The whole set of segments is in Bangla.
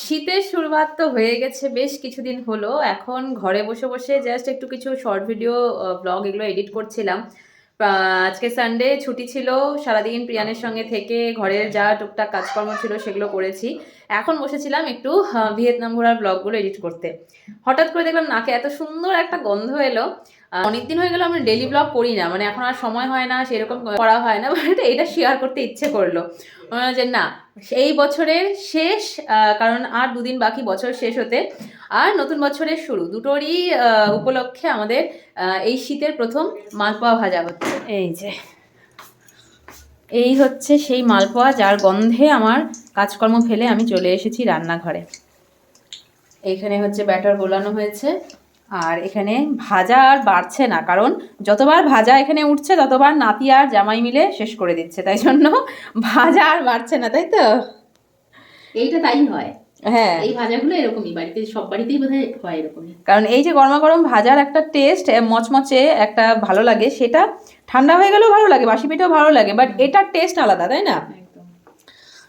শীতের শুরুয়াত তো হয়ে গেছে বেশ কিছুদিন হলো। এখন ঘরে বসে বসে জাস্ট একটু কিছু শর্ট ভিডিও ব্লগ এগুলো এডিট করছিলাম। আজকে সানডে ছুটি ছিল, সারাদিন প্রিয়ানের সঙ্গে থেকে ঘরের যা টুকটাক কাজকর্ম ছিল সেগুলো করেছি। এখন বসেছিলাম একটু ভিয়েতনাম ঘোরার ব্লগগুলো এডিট করতে। হঠাৎ করে দেখলাম নাকে এত সুন্দর একটা গন্ধ এলো। অনেকদিন হয়ে গেল আমি ডেলি ব্লগ করি না, মানে এখন আর সময় হয় না, সেরকম করা হয় না, বাট এটা শেয়ার করতে ইচ্ছে করলো যে না, এই বছরের শেষ, কারণ আর দুদিন বাকি বছর শেষ হতে, আর নতুন বছরের শুরু, দুটোরই উপলক্ষে আমাদের এই শীতের প্রথম মালপোয়া ভাজা হচ্ছে। এই যে এই হচ্ছে সেই মালপোয়া যার গন্ধে আমার কাজকর্ম ফেলে আমি চলে এসেছি রান্নাঘরে। এইখানে হচ্ছে ব্যাটার গোলানো হয়েছে, আর এখানে ভাজা আর বাড়ছে না, কারণ যতবার ভাজা এখানে উঠছে ততবার নাতি আর জামাই মিলে শেষ করে দিচ্ছে, তাই জন্য ভাজা আর বাড়ছে না, তাই তো? এইটা তাই হয়। হ্যাঁ, এই ভাজাগুলো এরকমই, বাড়িতে সব বাড়িতেই বোধহয় হয় এরকমই। কারণ এই যে গরমা গরম ভাজার একটা টেস্ট, মচমচে একটা ভালো লাগে, সেটা ঠান্ডা হয়ে গেলেও ভালো লাগে, বাসি পিঠেও ভালো লাগে, বাট এটার টেস্ট আলাদা, তাই না?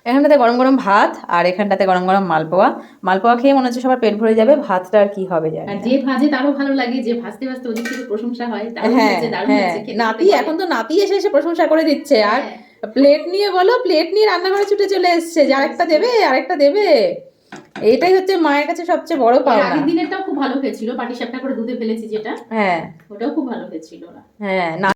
এখানটাতে গরম গরম ভাত, আর এখানটাতে গরম গরম মালপোয়া। মালপোয়া খেয়ে মনে হচ্ছে সবার পেট ভরে যাবে, ভাতটা আর কি হবে জানি আর না। যে ভাজে তারও ভালো লাগে, যে ভাজতে ভাজতে ওদিক থেকে প্রশংসা হয়, দারুণ হ্যাঁ হয়েছে, দারুণ হ্যাঁ, হয়েছে, খেতে নাতি খেতে এখন তো নাতি এসে এসে প্রশংসা করে দিচ্ছে, আর হ্যাঁ। প্লেট নিয়ে বলো, প্লেট নিয়ে রান্নাঘরে ছুটে চলে এসছে যে আরেকটা দেবে, আরেকটা দেবে। এইটাই হচ্ছে মায়ের কাছে সবচেয়ে বড় এর পাওনা। আগের দিনেরটাও খুব ভালো হয়েছিল, পাটিসাপটা করে দুধে ফেলেছি যেটা, হ্যাঁ ওটাও খুব ভালো হয়েছিল ওরা। হ্যাঁ, না